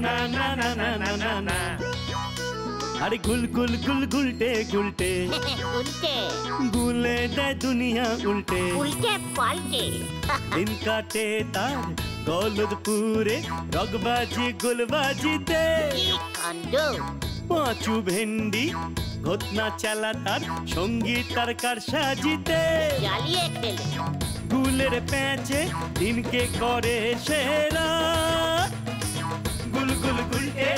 না না না না না না না। আরে গুল গুল গুল গুলটে গুলটে উল্টে গুলে দেয় দুনিয়া উল্টে উল্টে পাল্টে দিন কাটে তার গলদপুরে রগবাজি গুলবাজিতে কি কাণ্ড! পাঁচু ভেন্ডি ঘটনা চালা তার সঙ্গীত তার কার সাজিতে জ্বালিয়ে খেলে গুলের প্যাঁচে দিনকে করে সেরা গুল গুল গুলটে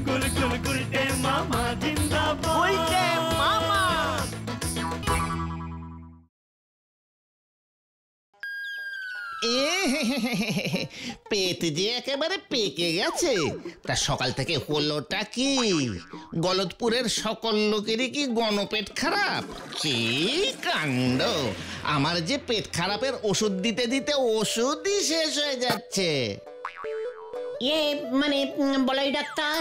গুল গুল গুলটে মামা জিন্দাবাদ উল্টে মামা। পেট যে একেবারে পেকে গেছে। তা সকাল থেকে হলোটা কি? গলদপুরের সকল লোকেরই কি গণপেট খারাপ? কি কাণ্ড! আমার যে পেট খারাপের ওষুধ দিতে দিতে ওষুধই শেষ হয়ে যাচ্ছে। মানে বলাই ডাক্তার,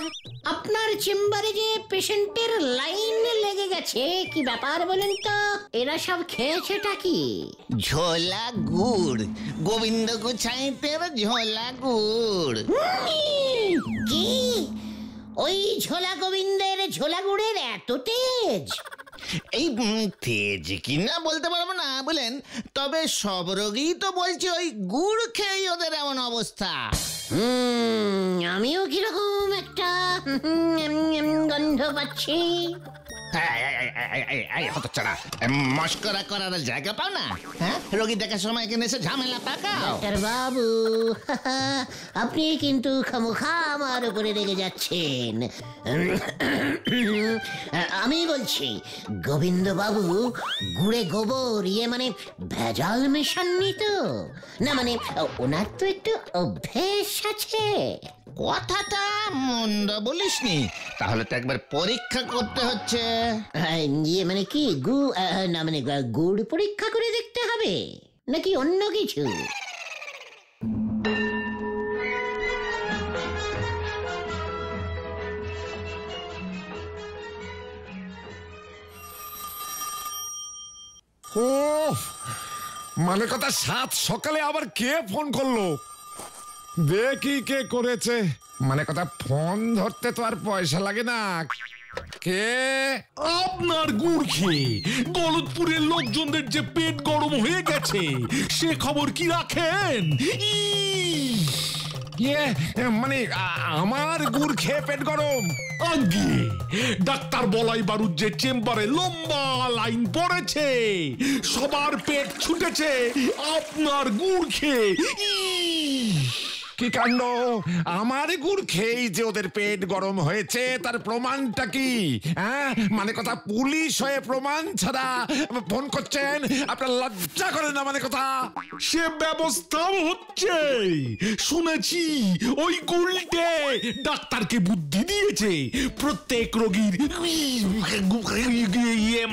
আপনার চেম্বারে যে পেশেন্টের লাইন লেগে গেছে, কি ব্যাপার বলেন তো? এরা সব খেয়েছেটা কি? ঝোলা গুড়, গোবিন্দ গোছাইতের ঝোলা গুড়। কি ওই ঝোলা গোবিন্দের ঝোলা গুড়ের এত তেজ? এই তেজ কিনা বলতে পারবো না বলেন, তবে সব রোগী তো বলছে ওই গুড় খেয়েই ওদের এমন অবস্থা। আমিও কিরকম একটা গন্ধ পাচ্ছি। হতচ্ছাড়া, মস্করা করার জায়গা পাও না? হ্যাঁ, রোগী দেখার সময় এখানে এসে ঝামেলা পাকাও। ডাক্তার বাবু, আপনি কিন্তু খামোখা আমার উপরে রেগে যাচ্ছেন। আমি বলছি, গোবিন্দ বাবু গুড়ে গোবর মানে ভেজাল মেশাননি তো? না মানে ওনার তো একটু অভ্যেস আছে। কথাটা মন্দ বলিসনি, তাহলে তো একবার পরীক্ষা করতে হচ্ছে। মানে কি না মানে গুড় পরীক্ষা করে দেখতে হবে নাকি অন্য কিছু? ও মানে কথা, সাত সকালে আবার কে ফোন করলো? দেখি কে করেছে। মানে কথা, ফোন ধরতে তো আর পয়সা লাগে না। কে? আপনার গুড় খেয়ে গলদপুরের লোকজনদের যে পেট গরম হয়ে গেছে, সে খবর কি রাখেন? মানে আমার গুড় খেয়ে পেট গরম? আগে ডাক্তার বলাই বারুদ যে চেম্বারে লম্বা লাইন পড়েছে, সবার পেট ছুটেছে আপনার গুড় খেয়ে। কি কাণ্ড! আমার গুড় খেয়েই যে ওদের পেট গরম হয়েছে, তার প্রমাণটা কি? হ্যাঁ, মানে কথা, পুলিশ হয়ে প্রমাণ ছাড়া ফোন করছেন? আপনার লজ্জা করে না? মানে কথা, সে ব্যবস্থাও হচ্ছে। শুনেছি ওই গুলটে ডাক্তারকে বুদ্ধি দিয়েছে প্রত্যেক রোগীর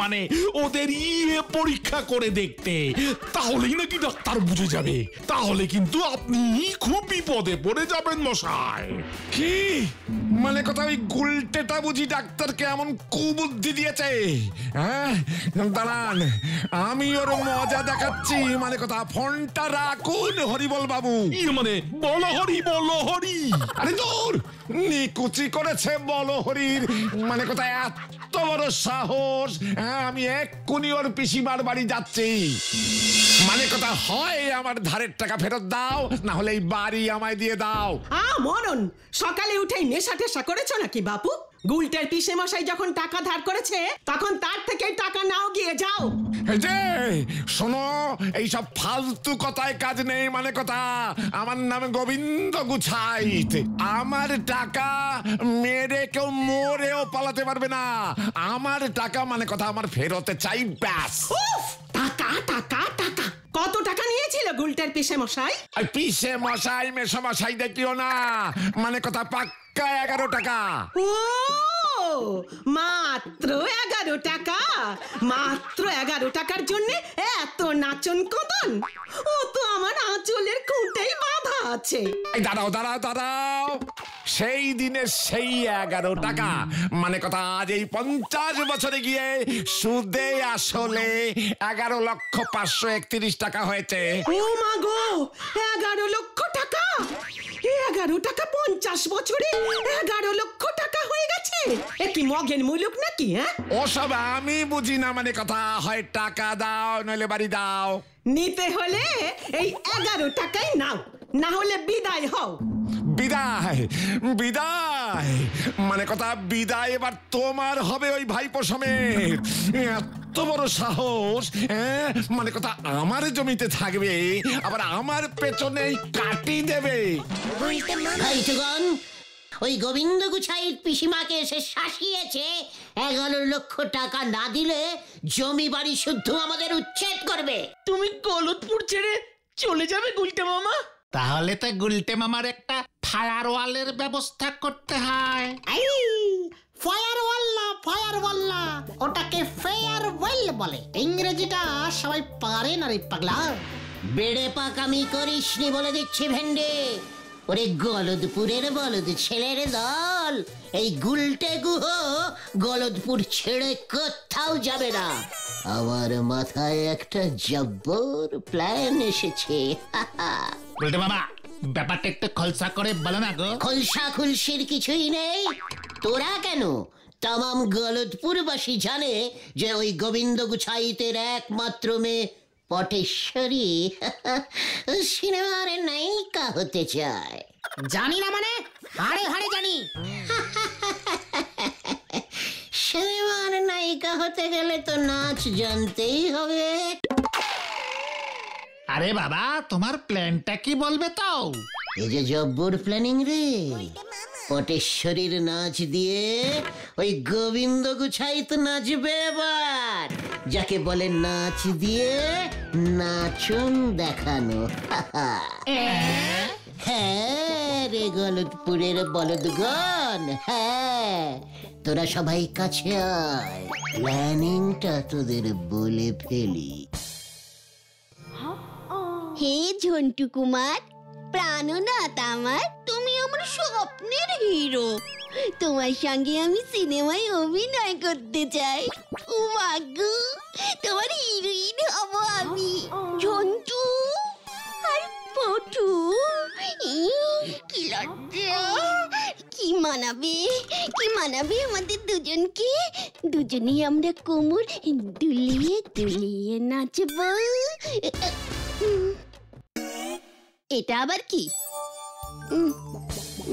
মানে ওদের পরীক্ষা করে দেখতে। তাহলেই নাকি ডাক্তার বুঝে যাবে। তাহলে কিন্তু আপনি খুব বিপদে পড়ে যাবেন মশাই। কি মানে কথা, ওই গুলটেটা বুঝি ডাক্তারকে এমন কুবুদ্ধি দিয়েছে? হ্যাঁ, দাঁড়ান, আমি ওর মজা দেখাচ্ছি। মানে কথা, ফোনটা রাখুন হরিবল বাবু। মানে বলো হরি, বলো হরি। আরে দূর, নিকুচি করেছে বলো হরির। মানে কথা, এত বড় সাহস! হ্যাঁ, আমি এক্ষুনি ওর পিসিমার বাড়ি যাচ্ছি। মানে কথা, হয় আমার ধারের টাকা ফেরত দাও, না হলে এই বাড়ি আমায় দিয়ে দাও। মরণ, সকালে উঠেই নেশা টেশা করেছো নাকি বাপু? গুলটের পিসে মশাই যখন টাকা ধার করেছে, তখন তার থেকে টাকা নাও, গিয়ে যাও। যে শোনো, এইসব ফালতু কথায় কাজ নেই। মানে কথা, আমার নাম গোবিন্দ গুছাইত। আমার টাকা মেরে কেউ মরেও পালাতে পারবে না। আমার টাকা মানে কথা আমার ফেরতে চাই, ব্যাস। টাকা টাকা টাকা, কত টাকা নিয়েছিল গুলটের পিসে মশাই? পিসে মশাই মেশো মশাই দেখিও না। মানে কথা, পাক্কা 11 টাকা। ও মাত্র 11 টাকা? মাত্র 11 টাকার জন্য এত নাচন কদন? ও তো আমার আঁচলের খুঁটেই বাঁধা আছে। দাঁড়াও দাঁড়াও দাঁড়াও, সেই দিনের সেই 11 টাকা মানে কথা আজ এই 50 বছরে গিয়ে সুদে আসলে 11,531,000 টাকা হয়েছে। ও মা গো, 11 লক্ষ টাকা! 11 টাকা 50 বছরে 11 লক্ষ টাকা হয়ে গেছে। এ কি মগের মুলুক নাকি? হ্যাঁ, ওসব আমি বুঝি না মানে কথা। হয় টাকা দাও নইলে বাড়ি দাও। নিতে হলে এই 11 টাকাই নাও, না হলে বিদায় হও। বিদায় বিদায় মানে কথা, বিদায় এবার তোমার হবে ওই ভাইপো সমেত। এত বড় সাহস, হ্যাঁ? মানে কথা আমার জমিতে থাকবে, আবার আমার পেছনেই কাটি দেবে। ভাইটুগণ, ওই গোবিন্দ গুছাইয়ের পিসিমাকে এসে শাসিয়েছে 11 লক্ষ টাকা না দিলে জমি বাড়ি শুদ্ধ আমাদের উচ্ছেদ করবে। তুমি গলতপুর ছেড়ে চলে যাবে গুলটে মামা? তাহলে তো গুলটে মামার একটা ফায়ারওয়ালের ব্যবস্থা করতে হয়। ফায়ারওয়াল না, ওটাকে ফেয়ারওয়েল বলে। ইংরেজিটা সবাই পারে না রে পাগলা। বেড়ে পাকামি করিসনি বলে দিচ্ছি ভেন্ডে। ওরে গলদপুরের বলদ ছেলের দল, এই গুলটে গুহ গলদপুর ছেড়ে কোথাও যাবে না। আমার মাথায় একটা জব্বর প্ল্যান এসেছে। গুলটে মামা, ব্যাপারটা একটু খলসা করে বলো না গো। খলসা খুলসির কিছুই নেই। তোরা কেন, তামাম গলদপুরবাসী জানে যে ওই গোবিন্দ গুছাইতের একমাত্র মেয়ে পটেশ্বরী সিনেমার নায়িকা হতে চায়। জানি না মানে? হাড়ে হাড়ে জানি। সিনেমার নায়িকা হতে গেলে তো নাচ জানতেই হবে। আরে বাবা, তোমার প্ল্যানটা কি বলবে তো? এই যে জব্বর প্ল্যানিং রে। পটেশ্বরীর নাচ দিয়ে ওই গোবিন্দ গুছাইত নাচবে এবার, যাকে বলে নাচ দিয়ে নাচন দেখানো। হ্যাঁ রে গলদপুরের বলদগণ, হ্যাঁ, তোরা সবাই কাছে আয়, প্ল্যানিংটা তোদের বলে ফেলি। হে ঝন্টু কুমার, প্রাণনাথ আমার, তুমি আমার স্বপ্নের হিরো। তোমার সঙ্গে আমি সিনেমায় অভিনয় করতে চাই। ও মাগো, তোমার হিরোইন হব আমি। ঝন্টু আর পটু, কি লজ্জা! কি মানাবে আমাদের দুজনকে। দুজনেই আমরা কোমর দুলিয়ে দুলিয়ে নাচব। এটা আবার কি?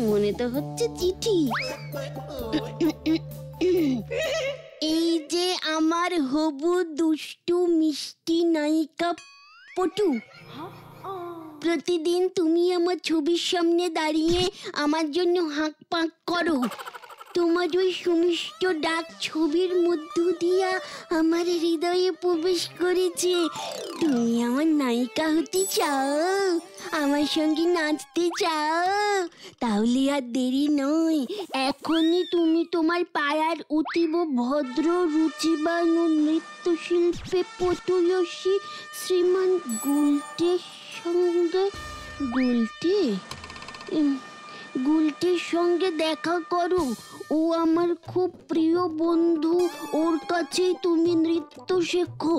মনে তো হচ্ছে চিঠি। এই যে আমার হবু দুষ্টু মিষ্টি নায়িকা পটু, প্রতিদিন তুমি আমার ছবির সামনে দাঁড়িয়ে আমার জন্য হাঁক পাঁক করো। তোমার ওই সুমিষ্ট ডাক ছবির মধ্য দিয়া আমার হৃদয়ে প্রবেশ করেছে। তুমি আমার নায়িকা হতে চাও, আমার সঙ্গে নাচতে চাও? তাহলে আর দেরি নয়, এখনই তুমি তোমার পাড়ার অতীব ভদ্র রুচিবান ও নৃত্যশিল্পে পটুয়সী শ্রীমান গুলটের সঙ্গে গুলটির সঙ্গে দেখা করো। ও আমার খুব প্রিয় বন্ধু, ওর কাছেই তুমি নৃত্য শেখো।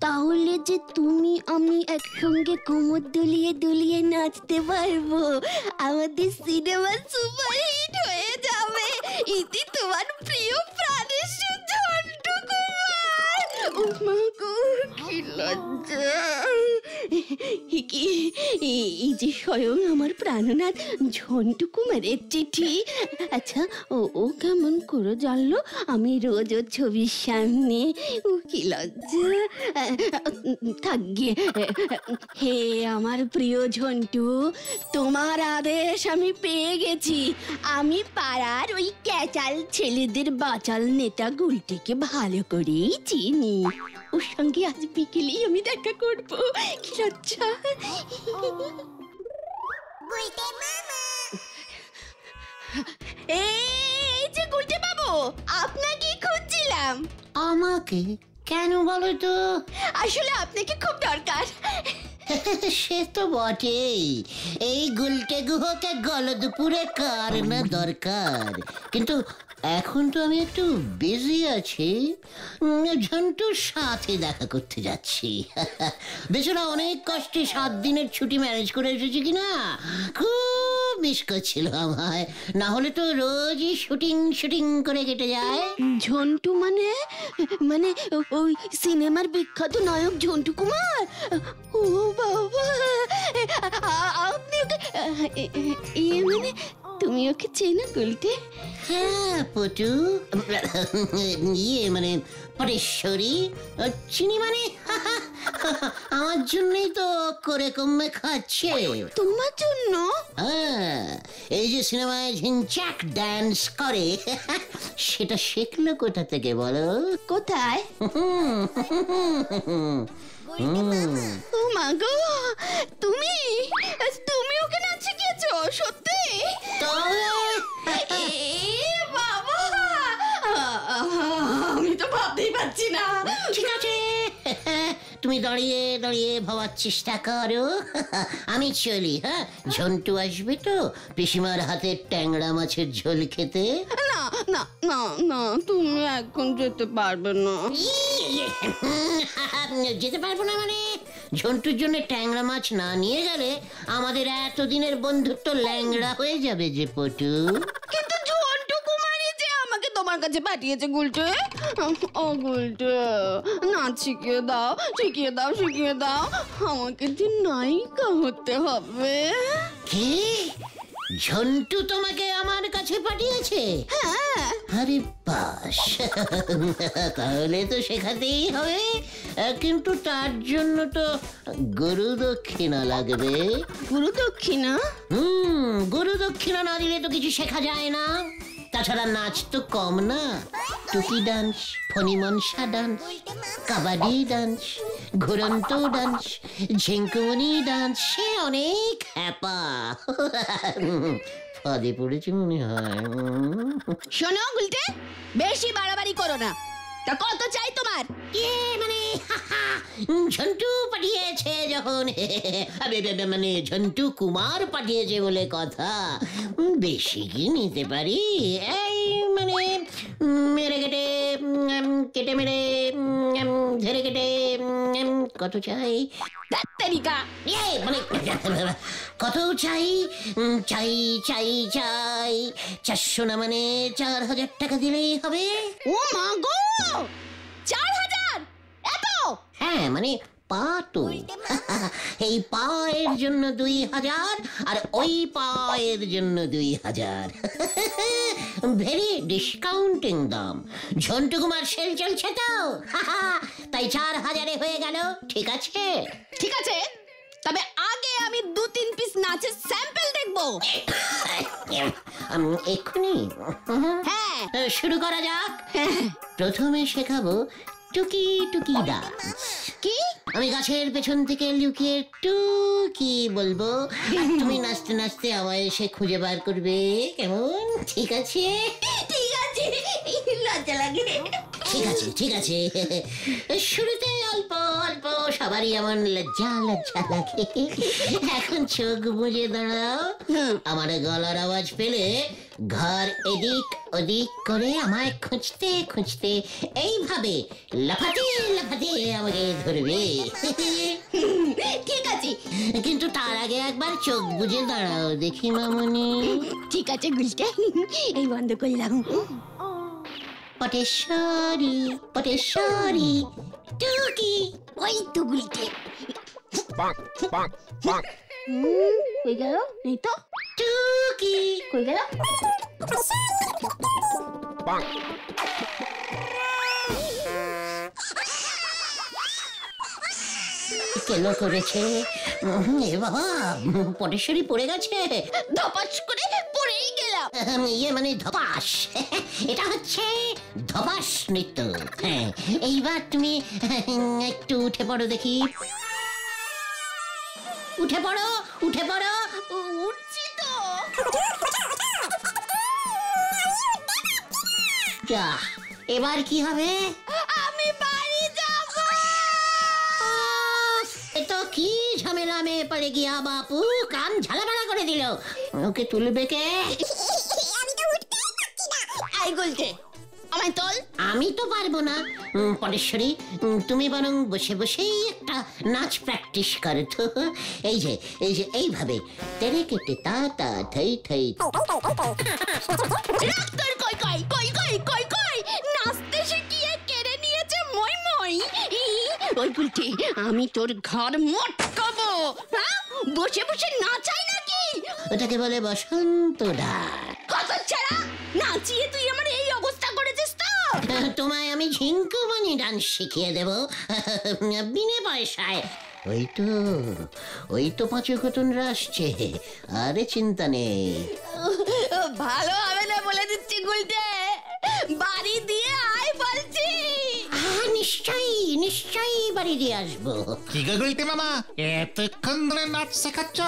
তাহলে যে তুমি আমি একসঙ্গে কোমর দুলিয়ে দুলিয়ে নাচতে পারবো। আমাদের সিনেমা সুপারহিট হয়ে যাবে। ইতি তোমার প্রিয় প্রাণের ঝন্টু কুমার। ও মা গো, কি লজ্জা! এই যে স্বয়ং আমার প্রাণনাথ ঝন্টু কুমারের চিঠি। আচ্ছা, ও কেমন করে জানলো আমি রোজ ওর ছবির সামনে? ও কি লজ্জা! থাক গিয়ে। হে আমার প্রিয় ঝন্টু, তোমার আদেশ আমি পেয়ে গেছি। আমি পাড়ার ওই ক্যাচাল ছেলেদের বাচাল নেতা গুলটিকে ভালো করেই চিনি। ওর সঙ্গে আজ বিকেলেই আমি দেখা করবো। কি লজ্জা! এই যে গুলটে বাবু, আপনাকে খুঁজছিলাম। আমাকে কেন বলো তো? আসলে আপনাকে খুব দরকার। সে তো বটেই। এই গুলটে গুহকে গলদপুরে কার না দরকার, কিন্তু এখন তো আমি একটু বিজি আছি। ঝন্টুর সাথে দেখা করতে যাচ্ছি। বেচারা অনেক কষ্টে 7 দিনের ছুটি ম্যানেজ করে এসেছি কিনা, খুব মিস করছিল আমায়, না হলে তো রোজই শুটিং করে কেটে যায়। ঝন্টু মানে মানে ওই সিনেমার বিখ্যাত নায়ক ঝন্টু কুমার? ও বাবা, আপনি ওকে মানে তুমি ওকে চেনো গুলটে? হ্যাঁ পটু, মানে পরেশ্বরী চিনি মানে আমার জন্যই তো করে কমে খাচ্ছে। তোমার জন্য? হ্যাঁ, এই যে সিনেমায় ঝিনচাক ডান্স করে সেটা শিখলো কোথা থেকে বলো? কোথায়? ও মা গো, তুমি ওকে নাচ শিখিয়েছো? সত্যি? বাবা, আমি তো ভাবতেই পারছি না। ঠিক আছে, তুমি দাঁড়িয়ে দাঁড়িয়ে ভাবার চেষ্টা করো, আমি চলি। হ্যাঁ, ঝন্টু আসবে তো পিসিমার হাতের ট্যাংরা মাছের ঝোল খেতে। না না না না, তুমি এখন যেতে পারবে না। যেতে পারবো না মানে? ঝন্টুর জন্য ট্যাংরা মাছ না নিয়ে গেলে আমাদের এতদিনের বন্ধুত্ব ল্যাংড়া হয়ে যাবে যে পটু। কিন্তু ঝন্টু কুমারই যে আমাকে তোমার কাছে পাঠিয়েছে গুলটে। ও গুলটে, নাচ শিখিয়ে দাও, শিখিয়ে দাও, শিখিয়ে দাও। আমাকে যে নায়িকা হতে হবে। কি? ঝন্টু তোমাকে আমার কাছে পাঠিয়েছে? হ্যাঁ। আরে বাস, তাহলে তো শেখাতেই হবে, কিন্তু তার জন্য তো গুরু দক্ষিণা লাগবে। গুরু দক্ষিণা? গুরু দক্ষিণা না দিলে তো কিছু শেখা যায় না। তাছাড়া নাচ তো কম না, টুকি ডান্স, ফণিমনসা ডান্স, কাবাডি ডান্স, ঘুরন্ত ডান্স, ঝিঙ্কুমনি ডান্স, সে অনেক হ্যাপা। ফাঁদে পড়েছে মনে হয়। শোনো গুলটে, বেশি বাড়াবাড়ি করো না। তা কত চাই তোমার? মানে ঝন্টু পাঠিয়েছে যখন, মানে ঝন্টু কুমার পাঠিয়েছে বলে কথা, বেশি কি নিতে পারি? এই মানে মেরে কেটে মেরে ধরে কেটে কত চাই? মানে কত চাই? চাই চাই চাই 400 না মানে 4000 টাকা দিলেই হবে। ও মা গো, 4000? এত? হ্যাঁ, মানে পা তো এই পায়ের জন্য 2000 আর ওই পায়ের জন্য 2000। ভেরি ডিসকাউন্টিং দাম। ঝন্টু কুমার সেল চলছে তো, তাই 4000-এ হয়ে গেল। ঠিক আছে? ঠিক আছে, তবে আগে আমি 2-3 পিস নাচের স্যাম্পল দেখবো। এক্ষুনি? হ্যাঁ, শুরু করা যাক। প্রথমে শেখাবো টুকি টুকি ডান্স। কি? আমি গাছের পেছন থেকে লুকিয়ে টুকি বলবো, আর তুমি নাচতে নাচতে আমায় এসে খুঁজে বার করবে। কেমন? ঠিক আছে? ঠিক আছে, লজ্জা লাগে। ঠিক আছে, ঠিক আছে। শুরুতে অল্প অল্প সবারই এমন লজ্জা লাগে। এখন চোখ বুজে দাঁড়াও। আমার গলার আওয়াজ পেলে ঘর এদিক ওদিক করে আমায় খুঁজতে খুঁজতে এইভাবে লাফাতে লাফাতে আমাকে ধরবে। ঠিক আছে, কিন্তু তার আগে একবার চোখ বুজে দাঁড়াও দেখি মামনি। ঠিক আছে গুলটে, এই বন্ধ করলাম। পটেশ্বরী পটেশ্বরী টুকি। ওই তো গুলটে। কই গেল? এই তো টুকি। কই গেল? কেন করেছে? এ বাবা, পটেশ্বরী পড়ে গেছে। ধপাস করে পড়েই গেলাম। ইয়ে মানে ধপাস, এটা হচ্ছে ধপাস নৃত্য। হ্যাঁ, এইবার তুমি একটু উঠে পড়ো দেখি। উঠে পড়ো, উঠে পড়ো। উঠছি তো। যা, এবার কি হবে? আমি বাড়ি যাব। তো কি ঝামেলা মে পড়ে গিয়া বাপু, কান ঝালাপালা করে দিল। ওকে তুলবে কে? আই গুলটে, আমায় তোল। আমি তো পারবো না। পরেশ্বরী, তুমি বরং বসে বসেই একটা নাচ প্র্যাকটিস করো তো। এই যে এইভাবে তেরে কেটে তা তা থাই থাই। ডাক্তার কই কই কই কই কই কই নাচতে শিখিয়ে কেড়ে নিয়েছে মই মই। ওই গুলটি, আমি তোর ঘর মটকাবো। হ্যাঁ, বসে বসে নাচাই নাকি? ওটাকে বলে বসন্ত ডাক। কত ছাড়া নাচিয়ে তুই আমার এই অবস্থা করেছিস তো। তোমায় আমি ঝিঙ্কুমানি ডান্স শিখিয়ে দেব বিনে পয়সায়। ওই তো পাঁচু কুটুনরা আসছে, আরে চিন্তা নেই। ভালো হবে না বলে দিচ্ছি গুলটে, বাড়ি দিয়ে আয় বলছি। নিশ্চয়ই বাড়ি দিয়ে আসবো। কি গো গুলটে মামা, এতক্ষণ ধরে নাচ শেখাচ্ছ?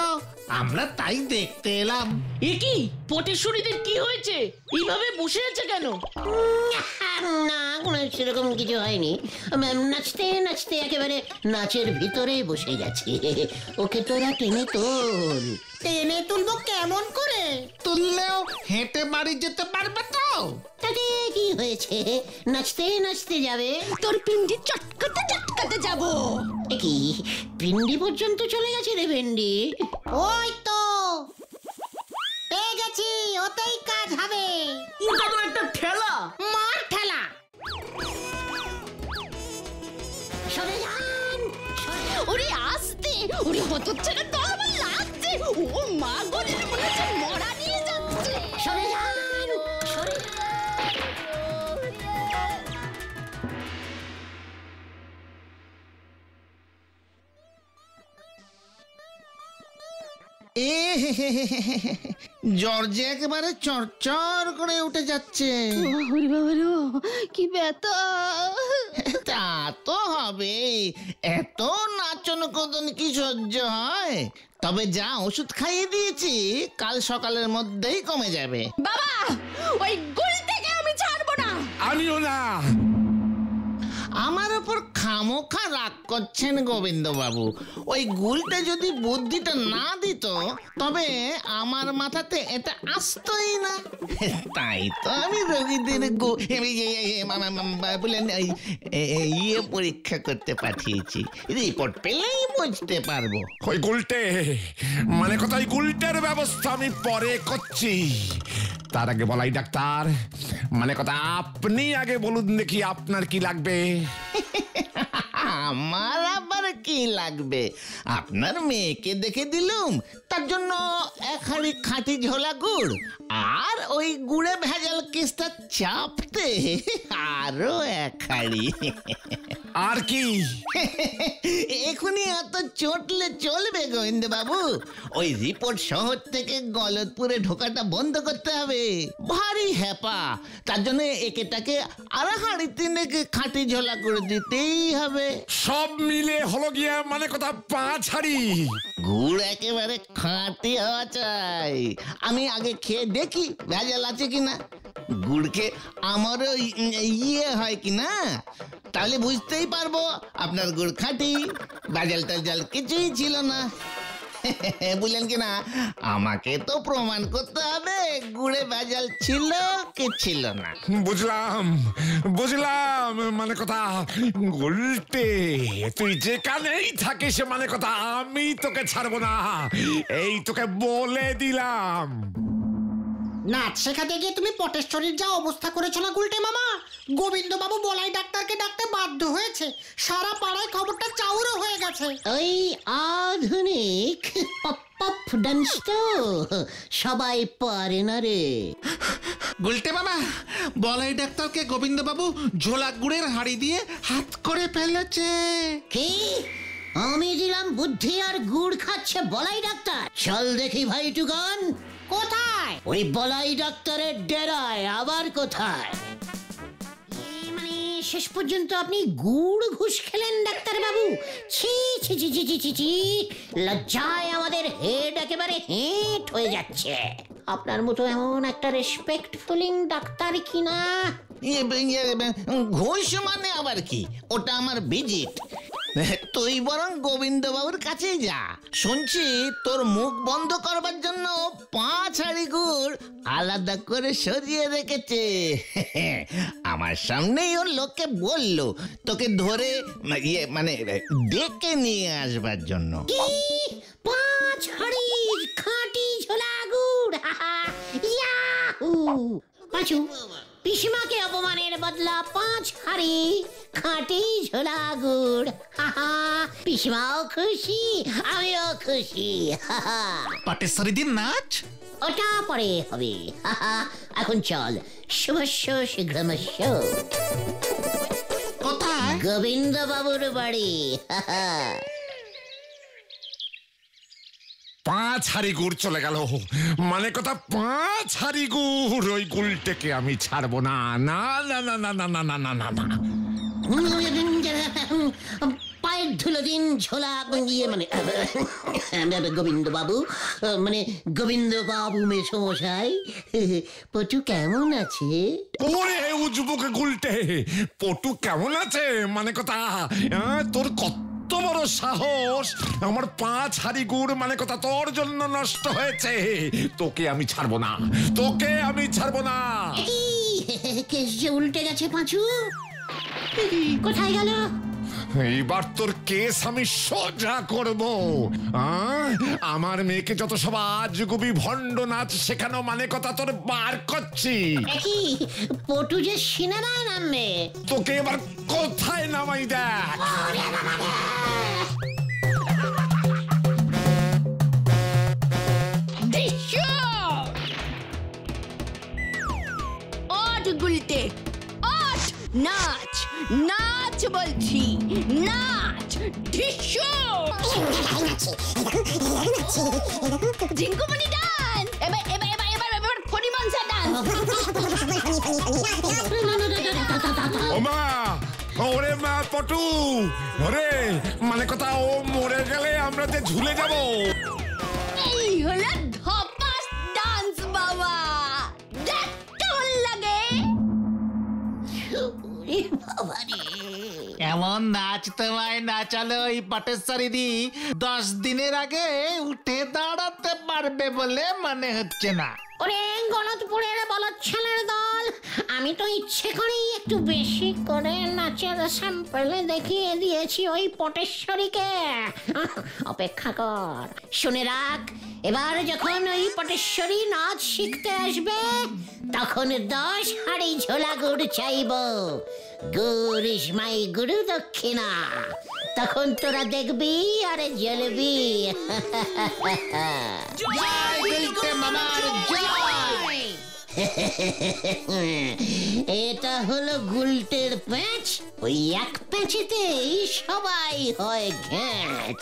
আমরা তাই দেখতে এলাম। এ কি পটেশ্বরীদের কি হয়েছে? এইভাবে বসে আছে কেন? না, সেরকম কিছু হয়নি। নাচতে নাচতে একেবারে নাচের ভিতরে বসে গেছে। ওকে তোরা টেনে তোল। টেনে তুলবো কেমন করে? তুললেও হেঁটে বাড়ি যেতে পারবে তো? তাতে কি হয়েছে, নাচতে নাচতে যাবে। তোর পিন্ডি চটকাতে চটকাতে যাবো। কি পিন্ডি পর্যন্ত চলে গেছে রে ভেন্ডি? ওই তো পেয়ে গেছি, ওতেই কাজ হবে। ওটা তো একটা ঠেলা। মার ঠেলা। সরে যান। ওরে আস্তে, ওরে হতচ্ছাড়া তো আমার লাগছে। ও মা গো, মনে হচ্ছে মরা নিয়ে যাচ্ছে। সরে যান, সরে যান। জ্বর যে একেবারে চরচর করে উঠে যাচ্ছে। ওরে বাবা রে, কি ব্যথা। তা তো হবে, এত নাচন কদন কি সহ্য হয়? তবে যা ওষুধ খাইয়ে দিয়েছি, কাল সকালের মধ্যেই কমে যাবে। বাবা, ওই গুলটাকে আমি ছাড়বো না। আমিও না। আমার ওপর খামোখা রাগ করছেন গোবিন্দ বাবু। ওই গুলটা যদি বুদ্ধিটা না দিত, তবে আমার মাথাতে এটা আসতোই না। তাই তো আমি রোগীদের ইয়ে পরীক্ষা করতে পাঠিয়েছি। রিপোর্ট পেলেই বুঝতে পারবো। ওই গুলটে, মানে কথা, ওই গুলটের ব্যবস্থা আমি পরে করছি। তার আগে বলাই ডাক্তার, মানে কথা, আপনি আগে বলুন দেখি আপনার কি লাগবে। আমার আবার কি লাগবে? আপনার মেয়েকে দেখে দিলুম, তার জন্য এক হাঁড়ি খাঁটি ঝোলা গুড়, আর ওই গুড়ে ভেজাল কেসটা চাপতে আরো এক হাঁড়ি। আর কি? এখনই এত চটলে চলবে গোবিন্দ বাবু? ওই রিপোর্ট শহর থেকে গলতপুরে ঢোকাটা বন্ধ করতে হবে। ভারী হ্যাপা, তার জন্য একেটাকে আর হাঁড়ি তিনেকে খাঁটি ঝোলা করে দিতেই হবে। সব মিলে হলো গিয়া মানে কথা 5 হাঁড়ি গুড় একেবারে খাঁটি হওয়া চাই। আমি আগে খেয়ে দেখি ভেজাল আছে কিনা, গুড়কে আমারও ইয়ে হয় কিনা, তাহলে বুঝতেই পারবো আপনার গুড় খাঁটি, ভেজাল টাজাল কিছুই ছিল না। বুঝলেন কিনা? আমাকে তো প্রমাণ করতে হবে গুড়ে ভেজাল ছিল কি ছিল না। বুঝলাম মানে কথা, গুলটে তুই যেখানেই থাকিস, মানে কথা, আমি তোকে ছাড়বো না, এই তোকে বলে দিলাম। নাচ শেখাতে গিয়ে তুমি পটেশ্বরীর যা অবস্থা করেছো না গুলটে মামা, গোবিন্দ বাবু বলাই ডাক্তারকে ডাকতে বাধ্য হয়েছে। সারা পাড়ায় খবরটা চাউরও হয়ে গেছে। ওই আধুনিক পপ পপ ডান্স তো সবাই পারে না রে। গুলটে বাবা, বলাই ডাক্তারকে গোবিন্দ বাবু ঝোলা গুড়ের হাঁড়ি দিয়ে হাত করে ফেলেছে। কি? আমি দিলাম বুদ্ধি আর গুড় খাচ্ছে বলাই ডাক্তার? চল দেখি ভাই টুকান। কোথায়? ওই বলাই ডাক্তারের ডেরায়। আবার কোথায়? মানে শেষ পর্যন্ত আপনি গুড় ঘুষ খেলেন ডাক্তার বাবু? ছি ছি ছি ছি ছি ছি ছি, লজ্জায় আমাদের হেড একেবারে হেঁট হয়ে যাচ্ছে। আপনার মতো এমন একটা রেসপেক্টফুলিং ডাক্তার কিনা। ঘুষ মানে আবার কি? ওটা আমার ভিজিট। তুই বরং গোবিন্দ বাবুর কাছে যা, শুনছি তোর মুখ বন্ধ করবার জন্য 5 হাঁড়ি গুড় আলাদা করে সরিয়ে রেখেছে। আমার সামনেই ওর লোককে বললো তোকে ধরে মানে ডেকে নিয়ে আসবার জন্য। 5 হাঁড়ি খাঁটি ছোলা গুড়, ইয়াহু! পাঁচু, পিসিমাকে অপমানের বদলা 5 হাঁড়ি খাঁটি ছোলা গুড়। পিসিমাও খুশি, আমিও খুশি। পাটেশ্বরী দিন নাচ ওটা পরে হবে। এখন চল, শুভস্য শীঘ্রমস্য। কোথায়? গোবিন্দ বাবুর বাড়ি। 5 হাঁড়ি গুড় চলে গেল, মানে কথা 5 হাঁড়ি গুড়। ওই গুলটেকে আমি ছাড়বো না, না না না না না না না না না। পায়ের ধুলো দিন ঝোলা ইয়ে মানে গোবিন্দ বাবু, মানে গোবিন্দ বাবু মেসমশাই, পটু কেমন আছে? ওরে উজবুকে গুলটে, পটু কেমন আছে মানে কথা? তোর কত বড় সাহস! আমার 5 হাঁড়ি গুড় মানে কথা তোর জন্য নষ্ট হয়েছে। তোকে আমি ছাড়বো না, তোকে আমি ছাড়বো না। কেস যে উল্টে গেছে পাঁচু, কোথায় গেল? এইবার তোর কেস আমি সোজা করব। আমার মেয়েকে যত সব আজগুবি ভণ্ড নাচ শেখানো মানে কথা তোর বার করছি। কি পটু যে সিনেমায় নামবে, তোকে এবার কোথায় নামাই দেখ। গুলটে ওঠ, নাচ নাচ বলছি, নাচ। ঝিঙ্কুমনি ডান্স, এবার এবার এবার এবার এবার ফণিমনসা ডান্স। ওমা, ওরে মা পটু, ওরে মানে কথা ও মরে গেলে আমরা যে ঝুলে যাব। এই হলো ধপাস ডান্স বাবা, দেখ কেমন লাগে। এমন নাচ তোমায় নাচালে ওই পাটেশ্বরী দি 10 দিনের আগে উঠে দাঁড়াতে পারবে বলে মনে হচ্ছে না। ওরে গলতপুরের বলদ ছেলের দল, আমি তো ইচ্ছে করেই একটু বেশি করে নাচের স্যাম্পল দেখিয়ে দিয়েছি ওই পটেশ্বরীকে। অপেক্ষা কর, শুনে রাখ, এবার যখন ওই পটেশ্বরী নাচ শিখতে আসবে তখন 10 হাঁড়ি ঝোলা গুড় চাইব। গুড় ইজ মাই গুরু দক্ষিণা, তখন তোরা দেখবি আরে জ্বলবি। এটা হলো গুলটের প্যাঁচ, ওই এক প্যাঁচেতেই সবাই হয় ঘ্যাঁচ।